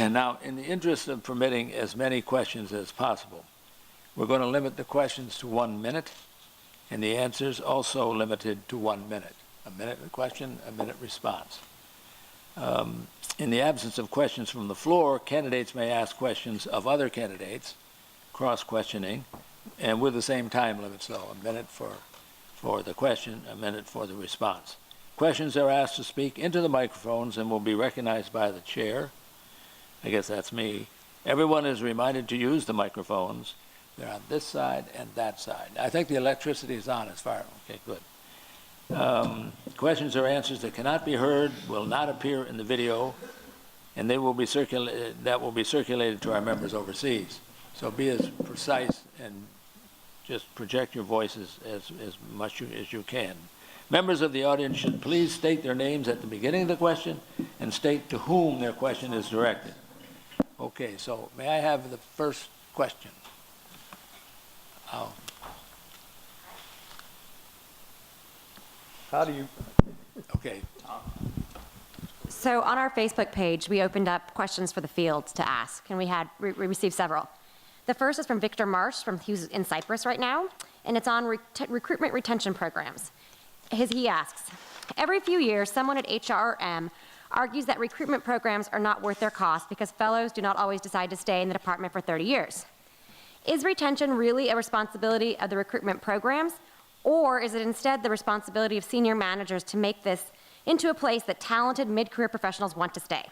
Now, in the interest of permitting as many questions as possible, we're going to limit the questions to 1 minute, and the answers also limited to 1 minute. A minute question, a minute response. In the absence of questions from the floor, candidates may ask questions of other candidates, cross-questioning, and with the same time limits, though, a minute for the question, a minute for the response. Questions are asked to speak into the microphones and will be recognized by the chair. I guess that's me. Everyone is reminded to use the microphones. They're on this side and that side. I think the electricity is on as far. Okay, good. Questions or answers that cannot be heard will not appear in the video, and they will be circulated to our members overseas. So be as precise and just project your voices as much as you can. Members of the audience should please state their names at the beginning of the question and state to whom their question is directed. Okay, so may I have the first question? How do you? Okay. So on our Facebook page, we opened up questions for the field to ask, and we received several. The first is from Victor Marsh, who's in Cyprus right now, and it's on recruitment retention programs. He asks, every few years, someone at HRM argues that recruitment programs are not worth their cost because fellows do not always decide to stay in the department for 30 years. Is retention really a responsibility of the recruitment programs, or is it instead the responsibility of senior managers to make this into a place that talented mid-career professionals want to stay?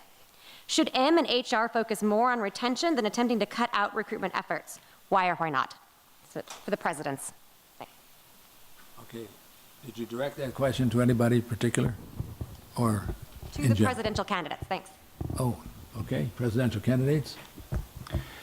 Should M and HR focus more on retention than attempting to cut out recruitment efforts? Why or why not? So for the presidents. Thanks. Okay. Did you direct that question to anybody in particular? Or to the presidential candidates. Thanks. Oh, okay. Presidential candidates?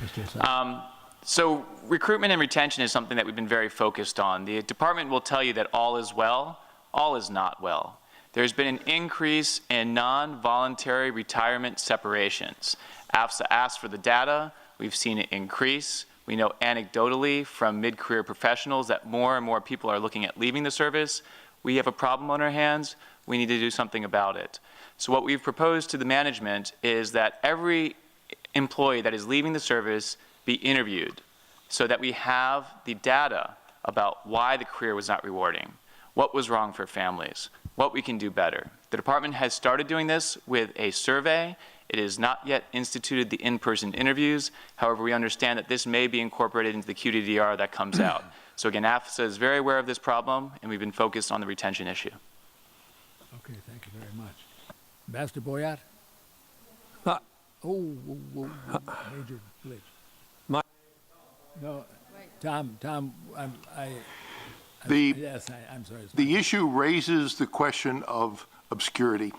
Mr. Asada. So recruitment and retention is something that we've been very focused on. The department will tell you that all is well, all is not well. There's been an increase in non-voluntary retirement separations. AFSA asked for the data. We've seen it increase. We know anecdotally from mid-career professionals that more and more people are looking at leaving the service. We have a problem on our hands. We need to do something about it. So what we've proposed to the management is that every employee that is leaving the service be interviewed so that we have the data about why the career was not rewarding, what was wrong for families, what we can do better. The department has started doing this with a survey. It has not yet instituted the in-person interviews. However, we understand that this may be incorporated into the QDDR that comes out. So again, AFSA is very aware of this problem, and we've been focused on the retention issue. Okay, thank you very much. Ambassador Boyat? Major glitch. No, Tom, I'm sorry. The issue raises the question of obscurity.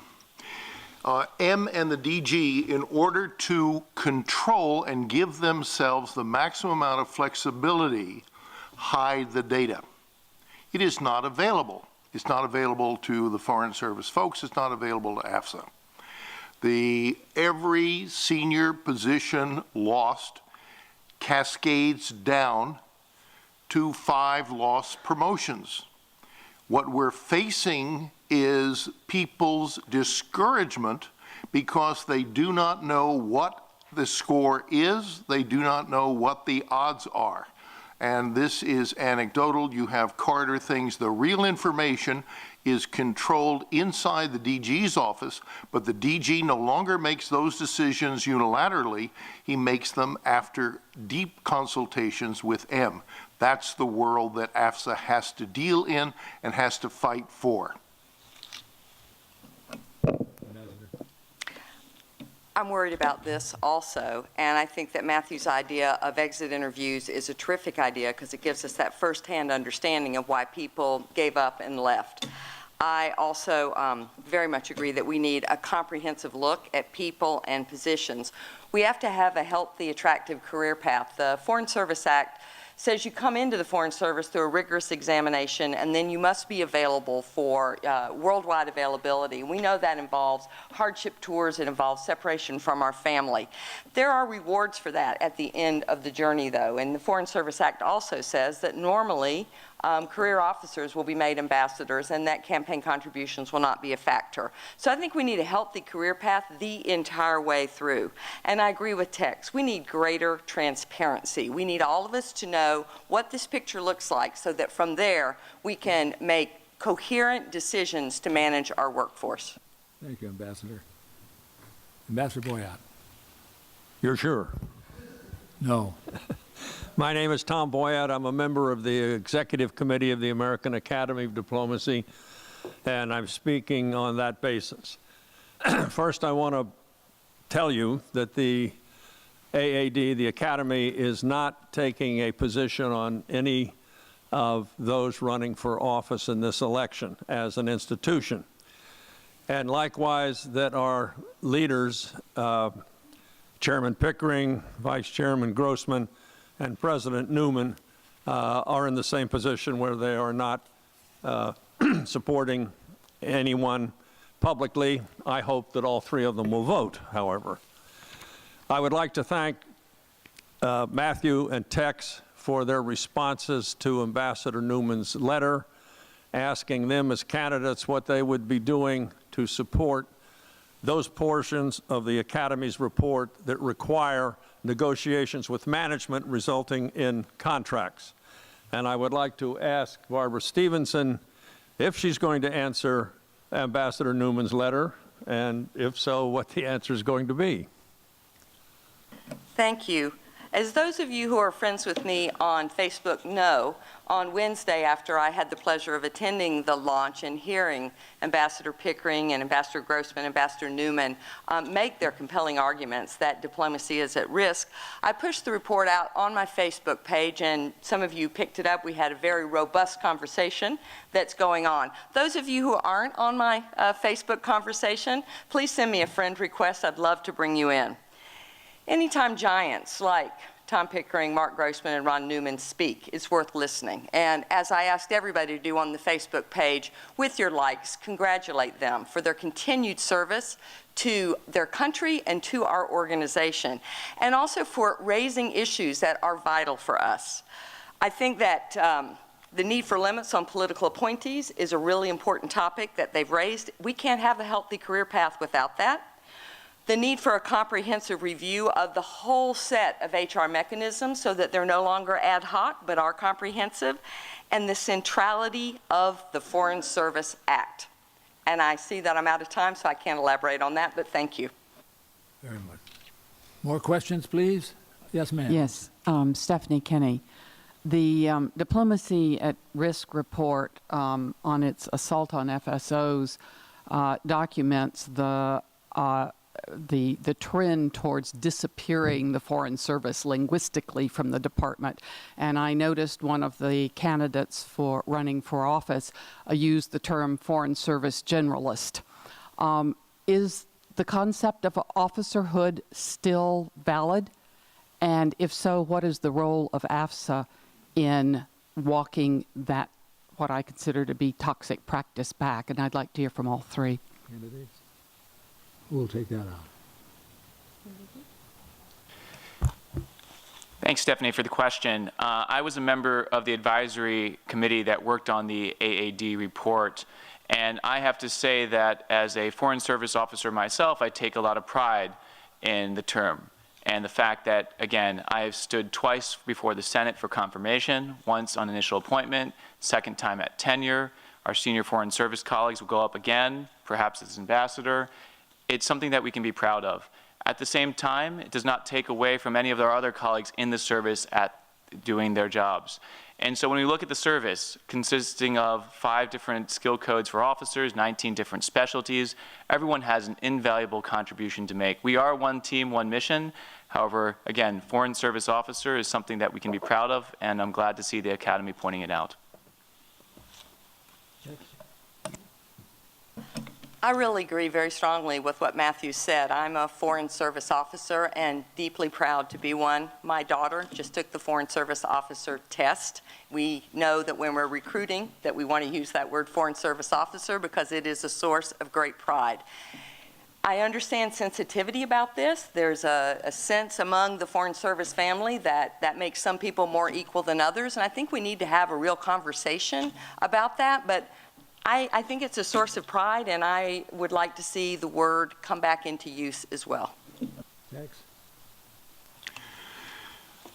M and the DG, in order to control and give themselves the maximum amount of flexibility, hide the data. It is not available. It's not available to the Foreign Service folks. It's not available to AFSA. Every senior position lost cascades down to 5 lost promotions. What we're facing is people's discouragement because they do not know what the score is, they do not know what the odds are. And this is anecdotal. You have Carter things. The real information is controlled inside the DG's office, but the DG no longer makes those decisions unilaterally. He makes them after deep consultations with M. That's the world that AFSA has to deal in and has to fight for. I'm worried about this also, and I think that Matthew's idea of exit interviews is a terrific idea because it gives us that firsthand understanding of why people gave up and left. I also very much agree that we need a comprehensive look at people and positions. We have to have a healthy, attractive career path. The Foreign Service Act says you come into the Foreign Service through a rigorous examination, and then you must be available for worldwide availability. We know that involves hardship tours. It involves separation from our family. There are rewards for that at the end of the journey, though, and the Foreign Service Act also says that normally career officers will be made ambassadors and that campaign contributions will not be a factor. So I think we need a healthy career path the entire way through. And I agree with Tex. We need greater transparency. We need all of us to know what this picture looks like so that from there we can make coherent decisions to manage our workforce. Thank you, Ambassador. Ambassador Boyott. You're sure? No. My name is Tom Boyott. I'm a member of the Executive Committee of the American Academy of Diplomacy, and I'm speaking on that basis. First, I want to tell you that the AAD, the Academy, is not taking a position on any of those running for office in this election as an institution. And likewise, that our leaders, Chairman Pickering, Vice Chairman Grossman, and President Newman are in the same position where they are not supporting anyone publicly. I hope that all three of them will vote, however. I would like to thank Matthew and Tex for their responses to Ambassador Newman's letter, asking them as candidates what they would be doing to support those portions of the Academy's report that require negotiations with management resulting in contracts. And I would like to ask Barbara Stephenson if she's going to answer Ambassador Newman's letter, and if so, what the answer is going to be. Thank you. As those of you who are friends with me on Facebook know, on Wednesday after I had the pleasure of attending the launch and hearing Ambassador Pickering and Ambassador Grossman, Ambassador Newman make their compelling arguments that diplomacy is at risk, I pushed the report out on my Facebook page, and some of you picked it up. We had a very robust conversation that's going on. Those of you who aren't on my Facebook conversation, please send me a friend request. I'd love to bring you in. Anytime giants like Tom Pickering, Mark Grossman, and Ron Newman speak, it's worth listening. And as I asked everybody to do on the Facebook page, with your likes, congratulate them for their continued service to their country and to our organization, and also for raising issues that are vital for us. I think that the need for limits on political appointees is a really important topic that they've raised. We can't have a healthy career path without that. The need for a comprehensive review of the whole set of HR mechanisms so that they're no longer ad hoc but are comprehensive, and the centrality of the Foreign Service Act. And I see that I'm out of time, so I can't elaborate on that, but thank you. Very much. More questions, please? Yes, ma'am. Yes, Stephanie Kinney. The Diplomacy at Risk report on its assault on FSOs documents the trend towards disappearing the Foreign Service linguistically from the department. And I noticed one of the candidates for running for office used the term Foreign Service generalist. Is the concept of officerhood still valid? And if so, what is the role of AFSA in walking that, what I consider to be toxic practice back? And I'd like to hear from all three. Candidates? We'll take that out. Thanks, Stephanie, for the question. I was a member of the advisory committee that worked on the AAD report, and I have to say that as a Foreign Service officer myself, I take a lot of pride in the term and the fact that, again, I have stood twice before the Senate for confirmation, once on initial appointment, second time at tenure. Our senior Foreign Service colleagues will go up again, perhaps as ambassador. It's something that we can be proud of. At the same time, it does not take away from any of our other colleagues in the service at doing their jobs. And so when we look at the service, consisting of 5 different skill codes for officers, 19 different specialties, everyone has an invaluable contribution to make. We are one team, one mission. However, again, Foreign Service officer is something that we can be proud of, and I'm glad to see the Academy pointing it out. I really agree very strongly with what Matthew said. I'm a Foreign Service officer and deeply proud to be one. My daughter just took the Foreign Service officer test. We know that when we're recruiting that we want to use that word Foreign Service officer because it is a source of great pride. I understand sensitivity about this. There's a sense among the Foreign Service family that makes some people more equal than others, and I think we need to have a real conversation about that. But I think it's a source of pride, and I would like to see the word come back into use as well. Next.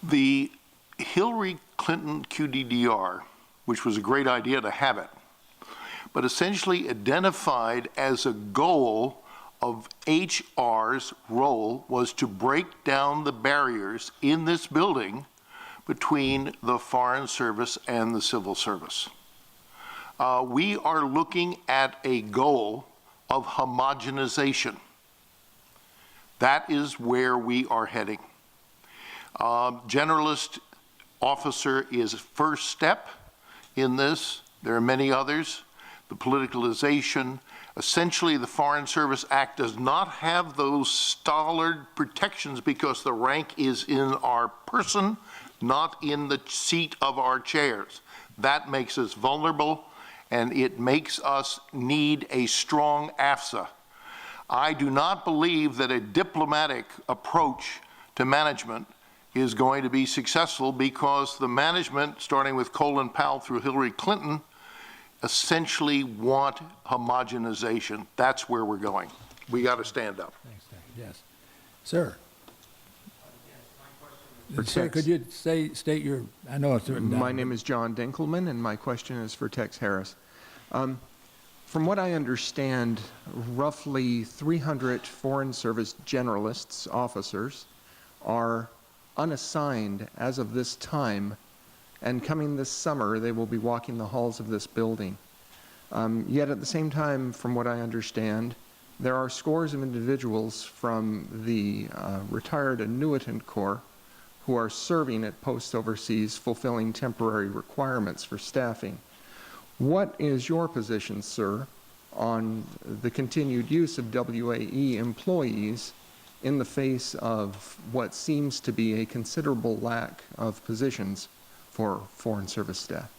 The Hillary Clinton QDDR, which was a great idea to have it, but essentially identified as a goal of HR's role was to break down the barriers in this building between the Foreign Service and the Civil Service. We are looking at a goal of homogenization. That is where we are heading. Generalist officer is first step in this. There are many others. The politicalization. Essentially, the Foreign Service Act does not have those stolid protections because the rank is in our person, not in the seat of our chairs. That makes us vulnerable, and it makes us need a strong AFSA. I do not believe that a diplomatic approach to management is going to be successful because the management, starting with Colin Powell through Hillary Clinton, essentially want homogenization. That's where we're going. We got to stand up. Thanks, Dave. Yes. Sir. Sir, could you state your, I know it's written down. My name is John Dinkelman, and my question is for Tex Harris. From what I understand, roughly 300 Foreign Service generalists, officers, are unassigned as of this time, and coming this summer, they will be walking the halls of this building. Yet at the same time, from what I understand, there are scores of individuals from the retired annuitant corps who are serving at posts overseas, fulfilling temporary requirements for staffing. What is your position, sir, on the continued use of WAE employees in the face of what seems to be a considerable lack of positions for Foreign Service staff?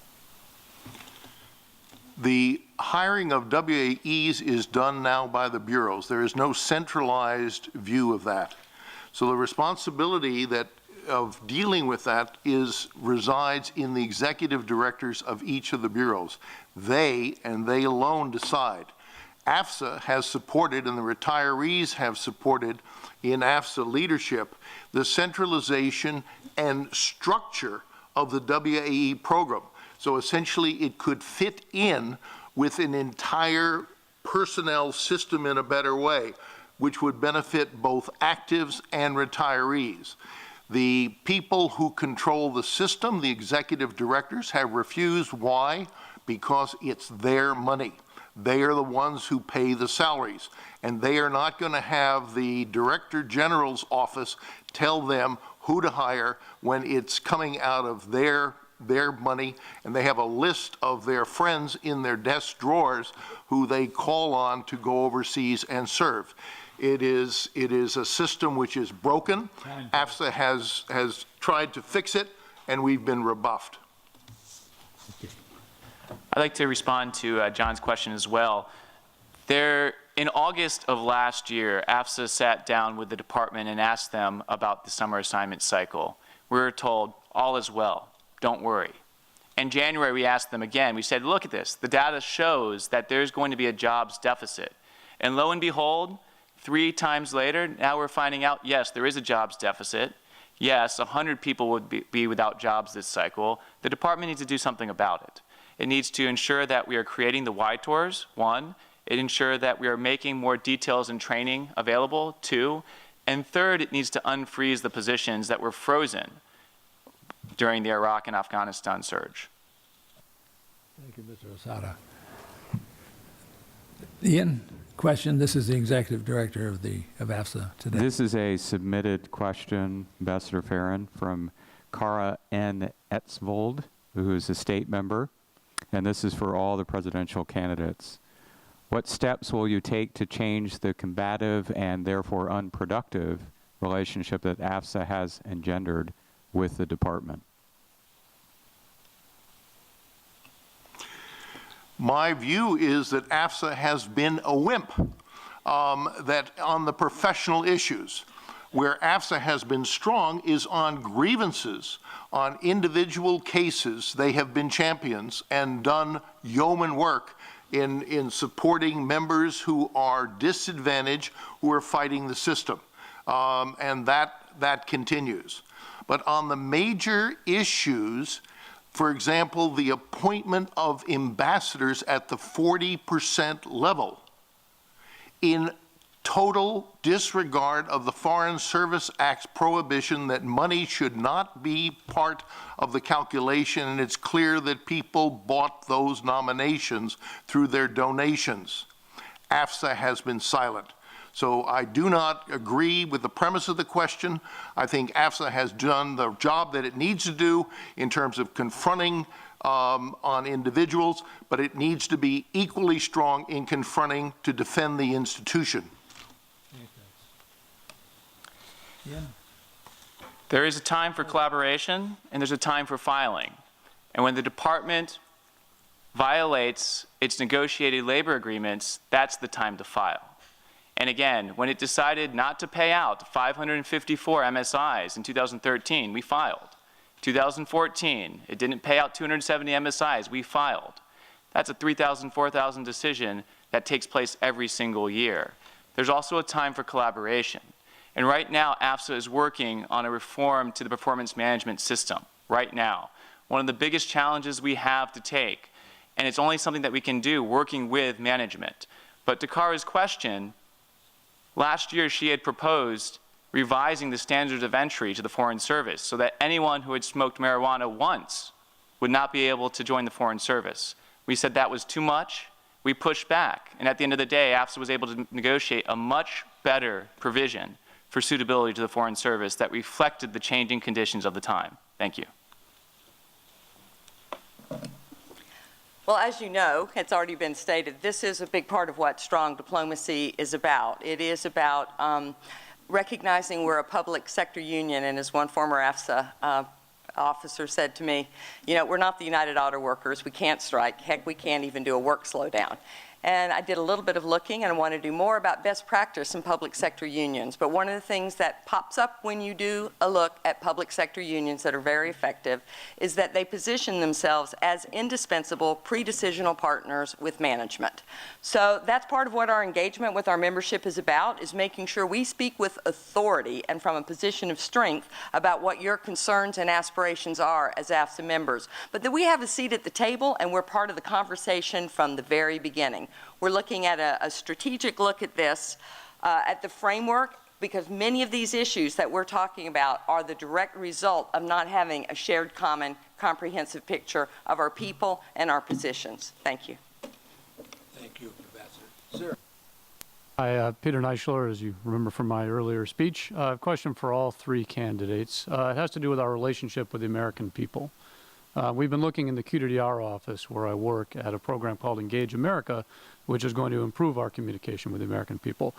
The hiring of WAEs is done now by the bureaus. There is no centralized view of that. So the responsibility of dealing with that resides in the executive directors of each of the bureaus. They, and they alone, decide. AFSA has supported, and the retirees have supported in AFSA leadership, the centralization and structure of the WAE program. So essentially it could fit in with an entire personnel system in a better way, which would benefit both actives and retirees. The people who control the system, the executive directors, have refused. Why? Because it's their money. They are the ones who pay the salaries, and they are not going to have the Director General's office tell them who to hire when it's coming out of their money, and they have a list of their friends in their desk drawers who they call on to go overseas and serve. It is a system which is broken. AFSA has tried to fix it, and we've been rebuffed. I'd like to respond to John's question as well. In August of last year, AFSA sat down with the department and asked them about the summer assignment cycle. We were told, all is well, don't worry. In January, we asked them again. We said, look at this. The data shows that there's going to be a jobs deficit. And lo and behold, 3 times later, now we're finding out, yes, there is a jobs deficit. Yes, 100 people would be without jobs this cycle. The department needs to do something about it. It needs to ensure that we are creating the Y tours, 1. It ensure that we are making more details and training available, 2. And 3rd, it needs to unfreeze the positions that were frozen during the Iraq and Afghanistan surge. Thank you, Mr. Asada. Ian, question. This is the executive director of AFSA today. This is a submitted question, Ambassador Farrand, from Cara N. Etzvold, who is a state member, and this is for all the presidential candidates. What steps will you take to change the combative and therefore unproductive relationship that AFSA has engendered with the department? My view is that AFSA has been a wimp. that on the professional issues. Where AFSA has been strong is on grievances, on individual cases. They have been champions and done yeoman work in supporting members who are disadvantaged, who are fighting the system. And that continues. But on the major issues, for example, the appointment of ambassadors at the 40% level, in total disregard of the Foreign Service Act's prohibition that money should not be part of the calculation, and it's clear that people bought those nominations through their donations. AFSA has been silent. So I do not agree with the premise of the question. I think AFSA has done the job that it needs to do in terms of confronting on individuals, but it needs to be equally strong in confronting to defend the institution. There is a time for collaboration and there's a time for filing. And when the department violates its negotiated labor agreements, that's the time to file. And again, when it decided not to pay out 554 MSIs in 2013, we filed. 2014, it didn't pay out 270 MSIs, we filed. That's a 3,000, 4,000 decision that takes place every single year. There's also a time for collaboration. And right now, AFSA is working on a reform to the performance management system, right now. One of the biggest challenges we have to take, and it's only something that we can do working with management. But to Kara's question, last year she had proposed revising the standards of entry to the Foreign Service so that anyone who had smoked marijuana once would not be able to join the Foreign Service. We said that was too much. We pushed back. And at the end of the day, AFSA was able to negotiate a much better provision for suitability to the Foreign Service that reflected the changing conditions of the time. Thank you. Well, as you know, it's already been stated, this is a big part of what strong diplomacy is about. It is about recognizing we're a public sector union, and as one former AFSA officer said to me, you know, we're not the United Auto Workers. We can't strike. Heck, we can't even do a work slowdown. And I did a little bit of looking, and I want to do more about best practice in public sector unions. But one of the things that pops up when you do a look at public sector unions that are very effective is that they position themselves as indispensable pre-decisional partners with management. So that's part of what our engagement with our membership is about, is making sure we speak with authority and from a position of strength about what your concerns and aspirations are as AFSA members. But that we have a seat at the table and we're part of the conversation from the very beginning. We're looking at a strategic look at this, at the framework, because many of these issues that we're talking about are the direct result of not having a shared common comprehensive picture of our people and our positions. Thank you. Thank you, Ambassador. Sir. Hi, Peter Neishler, as you remember from my earlier speech. A question for all three candidates. It has to do with our relationship with the American people. We've been looking in the QDDR office where I work at a program called Engage America, which is going to improve our communication with the American people.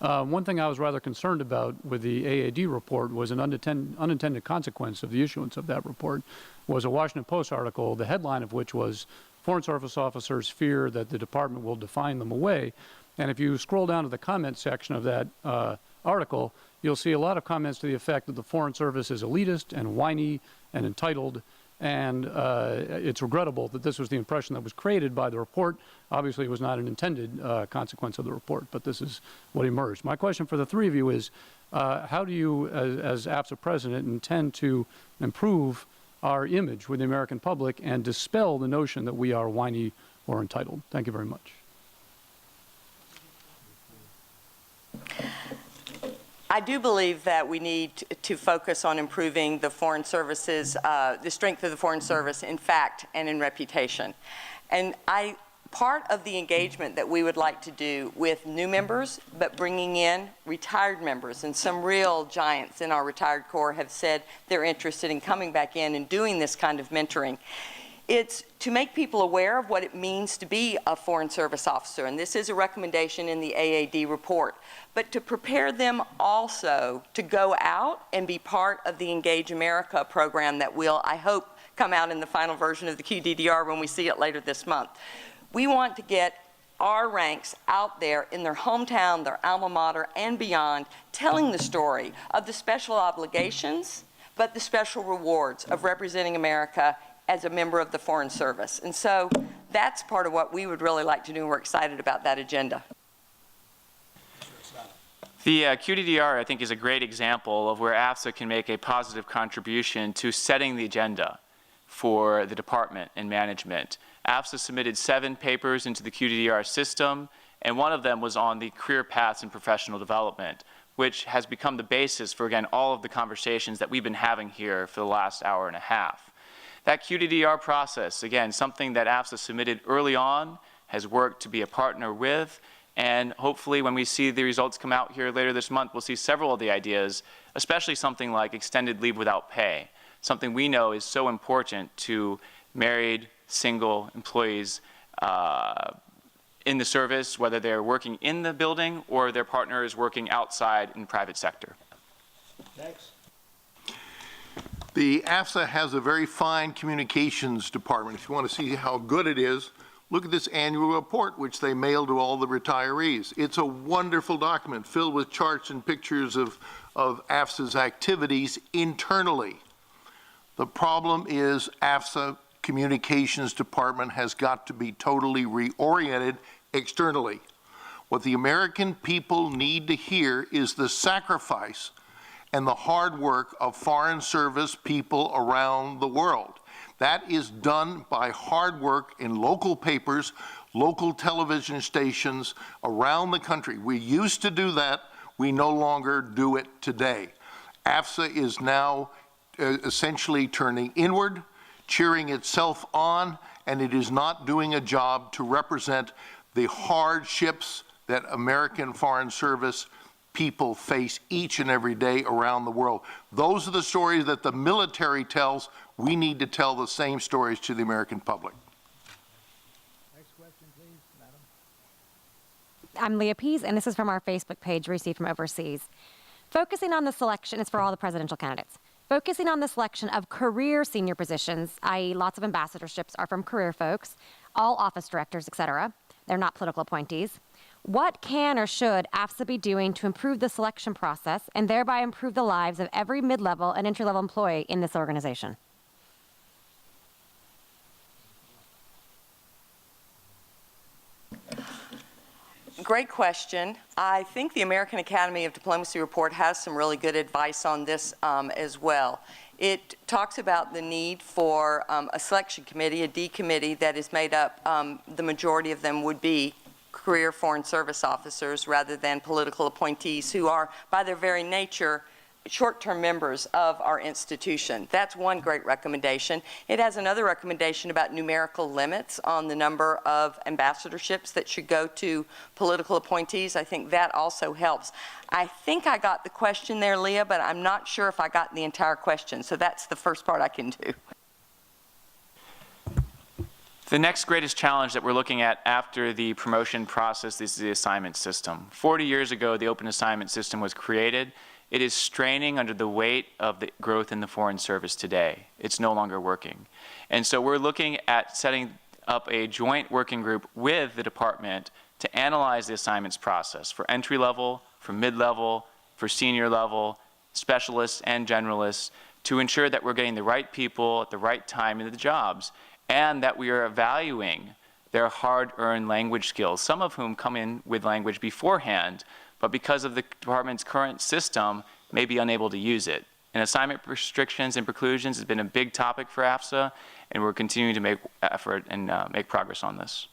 One thing I was rather concerned about with the AAD report was an unintended consequence of the issuance of that report was a Washington Post article, the headline of which was Foreign Service Officers Fear That the Department Will Define Them Away. And if you scroll down to the comment section of that article, you'll see a lot of comments to the effect that the Foreign Service is elitist and whiny and entitled. And it's regrettable that this was the impression that was created by the report. Obviously, it was not an intended consequence of the report, but this is what emerged. My question for the three of you is, how do you, as AFSA president, intend to improve our image with the American public and dispel the notion that we are whiny or entitled? Thank you very much. I do believe that we need to focus on improving the Foreign Service's, the strength of the Foreign Service in fact and in reputation. And part of the engagement that we would like to do with new members, but bringing in retired members, and some real giants in our retired corps have said they're interested in coming back in and doing this kind of mentoring. It's to make people aware of what it means to be a Foreign Service officer, and this is a recommendation in the AAD report, but to prepare them also to go out and be part of the Engage America program that will, I hope, come out in the final version of the QDDR when we see it later this month. We want to get our ranks out there in their hometown, their alma mater, and beyond, telling the story of the special obligations, but the special rewards of representing America as a member of the Foreign Service. And so that's part of what we would really like to do, and we're excited about that agenda. The QDDR, I think, is a great example of where AFSA can make a positive contribution to setting the agenda for the department and management. AFSA submitted 7 papers into the QDDR system, and one of them was on the career paths and professional development, which has become the basis for, again, all of the conversations that we've been having here for the last hour and a half. That QDDR process, again, something that AFSA submitted early on, has worked to be a partner with, and hopefully when we see the results come out here later this month, we'll see several of the ideas, especially something like extended leave without pay, something we know is so important to married, single employees in the service, whether they're working in the building or their partner is working outside in the private sector. Next. The AFSA has a very fine communications department. If you want to see how good it is, look at this annual report, which they mail to all the retirees. It's a wonderful document filled with charts and pictures of AFSA's activities internally. The problem is AFSA communications department has got to be totally reoriented externally. What the American people need to hear is the sacrifice and the hard work of Foreign Service people around the world. That is done by hard work in local papers, local television stations around the country. We used to do that. We no longer do it today. AFSA is now essentially turning inward, cheering itself on, and it is not doing a job to represent the hardships that American Foreign Service people face each and every day around the world. Those are the stories that the military tells. We need to tell the same stories to the American public. Next question, please, Madam. I'm Leah Pease, and this is from our Facebook page received from overseas. Focusing on the selection is for all the presidential candidates. Focusing on the selection of career senior positions, i.e. lots of ambassadorships are from career folks, all office directors, et cetera. They're not political appointees. What can or should AFSA be doing to improve the selection process and thereby improve the lives of every mid-level and entry-level employee in this organization? Great question. I think the American Academy of Diplomacy report has some really good advice on this as well. It talks about the need for a selection committee, a D committee that is made up, the majority of them would be career Foreign Service officers rather than political appointees who are, by their very nature, short-term members of our institution. That's one great recommendation. It has another recommendation about numerical limits on the number of ambassadorships that should go to political appointees. I think that also helps. I think I got the question there, Leah, but I'm not sure if I got the entire question, so that's the first part I can do. The next greatest challenge that we're looking at after the promotion process is the assignment system. 40 years ago, the open assignment system was created. It is straining under the weight of the growth in the Foreign Service today. It's no longer working. And so we're looking at setting up a joint working group with the department to analyze the assignments process for entry level, for mid-level, for senior level, specialists and generalists, to ensure that we're getting the right people at the right time into the jobs, and that we are valuing their hard-earned language skills, some of whom come in with language beforehand, but because of the department's current system, may be unable to use it. And assignment restrictions and preclusions has been a big topic for AFSA, and we're continuing to make effort and make progress on this.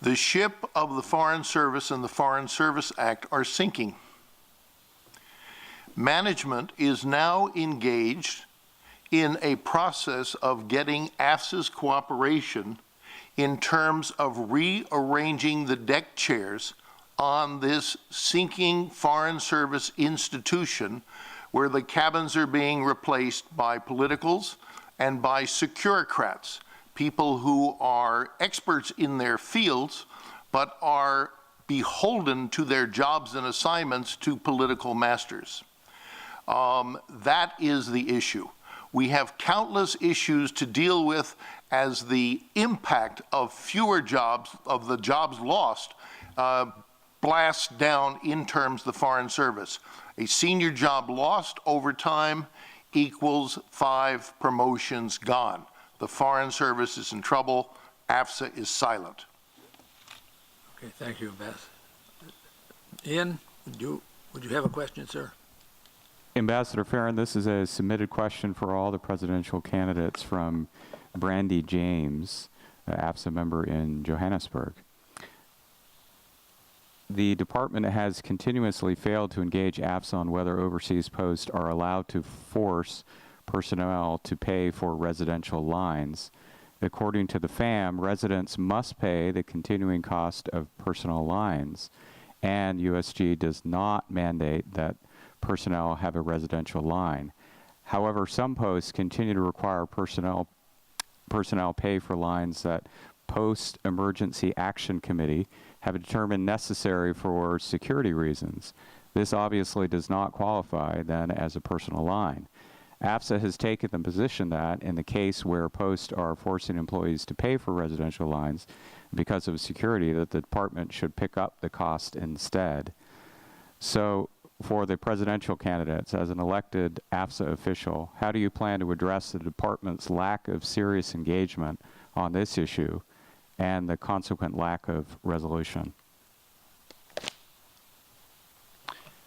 The ship of the Foreign Service and the Foreign Service Act are sinking. Management is now engaged in a process of getting AFSA's cooperation in terms of rearranging the deck chairs on this sinking Foreign Service institution where the cabins are being replaced by politicals and by securocrats, people who are experts in their fields but are beholden to their jobs and assignments to political masters. That is the issue. We have countless issues to deal with as the impact of fewer jobs, of the jobs lost, blast down in terms of the Foreign Service. A senior job lost over time equals 5 promotions gone. The Foreign Service is in trouble. AFSA is silent. Okay, thank you, Beth. Ian, would you have a question, sir? Ambassador Farrand, this is a submitted question for all the presidential candidates from Brandy James, AFSA member in Johannesburg. The department has continuously failed to engage AFSA on whether overseas posts are allowed to force personnel to pay for residential lines. According to the FAM, residents must pay the continuing cost of personnel lines, and USG does not mandate that personnel have a residential line. However, some posts continue to require personnel pay for lines that Post-Emergency Action Committee have determined necessary for security reasons. This obviously does not qualify then as a personal line. AFSA has taken the position that in the case where posts are forcing employees to pay for residential lines because of security, that the department should pick up the cost instead. So for the presidential candidates, as an elected AFSA official, how do you plan to address the department's lack of serious engagement on this issue and the consequent lack of resolution?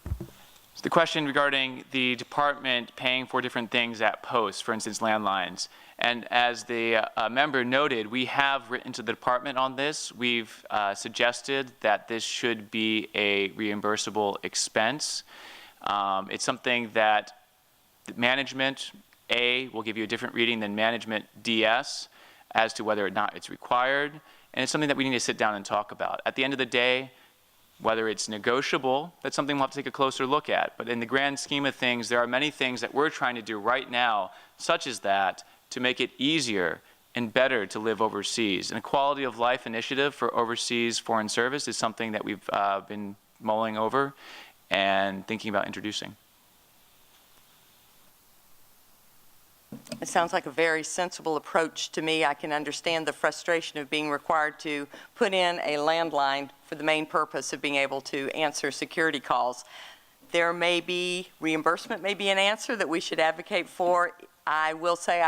So the question regarding the department paying for different things at posts, for instance, landlines. And as the member noted, we have written to the department on this. We've suggested that this should be a reimbursable expense. It's something that management A will give you a different reading than management DS as to whether or not it's required. And it's something that we need to sit down and talk about. At the end of the day, whether it's negotiable, that's something we'll have to take a closer look at. But in the grand scheme of things, there are many things that we're trying to do right now, such as that, to make it easier and better to live overseas. And a quality of life initiative for overseas foreign service is something that we've been mulling over and thinking about introducing. It sounds like a very sensible approach to me. I can understand the frustration of being required to put in a landline for the main purpose of being able to answer security calls. There may be, reimbursement may be an answer that we should advocate for. I will say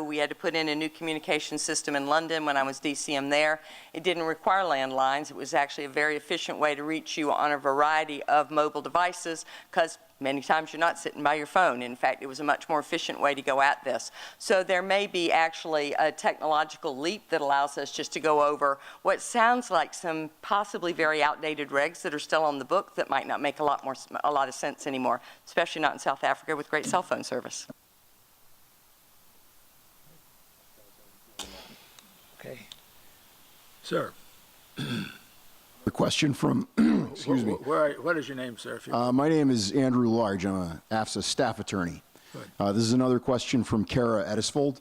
we had to put in a new communication system in London when I was DCM there. It didn't require landlines. It was actually a very efficient way to reach you on a variety of mobile devices because many times you're not sitting by your phone. In fact, it was a much more efficient way to go at this. So there may be actually a technological leap that allows us just to go over what sounds like some possibly very outdated regs that are still on the book that might not make a lot of sense anymore, especially not in South Africa with great cell phone service. Okay. Sir. A question from, excuse me. What is your name, sir? If my name is Andrew Large. I'm a AFSA staff attorney. This is another question from Kara Edisvold.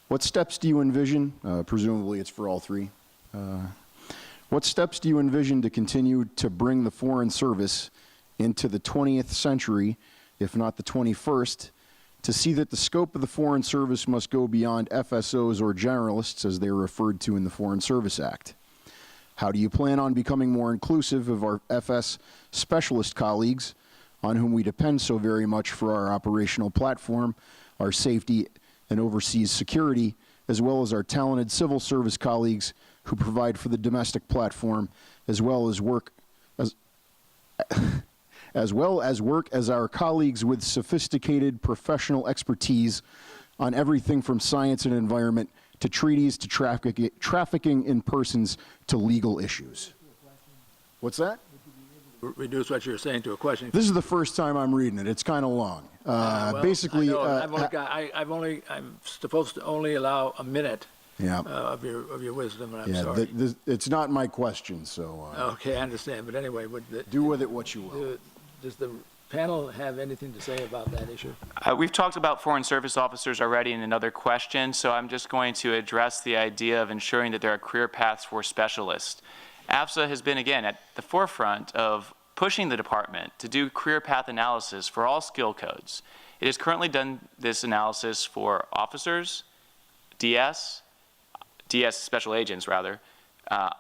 What steps do you envision, presumably it's for all three, what steps do you envision to continue to bring the Foreign Service into the 20th century, if not the 21st, to see that the scope of the Foreign Service must go beyond FSOs or generalists, as they are referred to in the Foreign Service Act? How do you plan on becoming more inclusive of our FS specialist colleagues, on whom we depend so very much for our operational platform, our safety and overseas security, as well as our talented civil service colleagues who provide for the domestic platform, as well as work as our colleagues with sophisticated professional expertise on everything from science and environment to treaties to trafficking in persons to legal issues? What's that? Reduce what you're saying to a question. This is the first time I'm reading it. It's kind of long. Well, Basically, I'm supposed to only allow a minute yeah. Of your wisdom, and I'm Yeah, sorry. it's not my question, so Okay, I understand. But anyway, do with it what you will. Does the panel have anything to say about that issue? We've talked about foreign service officers already in another question, so I'm just going to address the idea of ensuring that there are career paths for specialists. AFSA has been, again, at the forefront of pushing the department to do career path analysis for all skill codes. It has currently done this analysis for officers, DS special agents rather,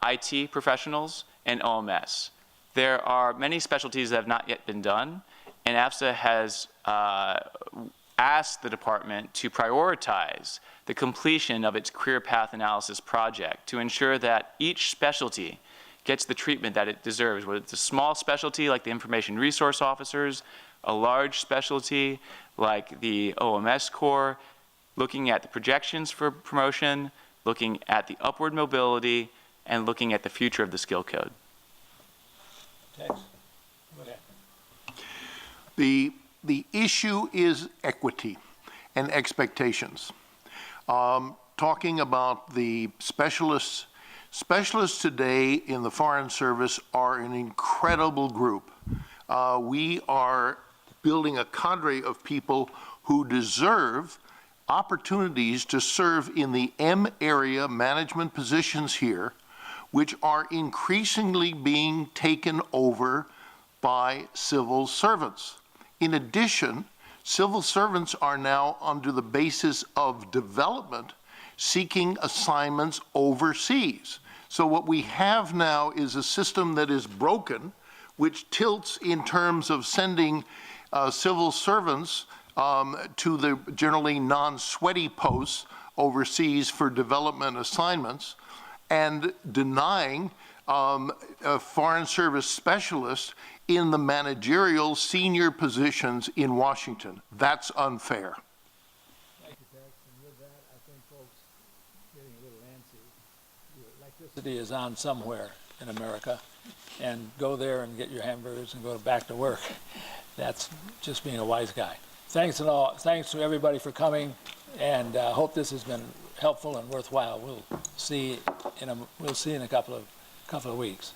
IT professionals, and OMS. There are many specialties that have not yet been done, and AFSA has asked the department to prioritize the completion of its career path analysis project to ensure that each specialty gets the treatment that it deserves, whether it's a small specialty like the information resource officers, a large specialty like the OMS Corps, looking at the projections for promotion, looking at the upward mobility, and looking at the future of the skill code. Tex, go ahead. The issue is equity and expectations. Talking about the specialists today in the Foreign Service are an incredible group. We are building a cadre of people who deserve opportunities to serve in the M area management positions here, which are increasingly being taken over by civil servants. In addition, civil servants are now, under the basis of development, seeking assignments overseas. So what we have now is a system that is broken, which tilts in terms of sending civil servants to the generally non-sweaty posts overseas for development assignments, and denying Foreign Service specialists in the managerial senior positions in Washington. That's unfair. Thank you, Tex. And with that, I think folks getting a little antsy. Electricity is on somewhere in America, and go there and get your hamburgers and go back to work. That's just being a wise guy. Thanks to everybody for coming, and hope this has been helpful and worthwhile. We'll see in a couple of weeks.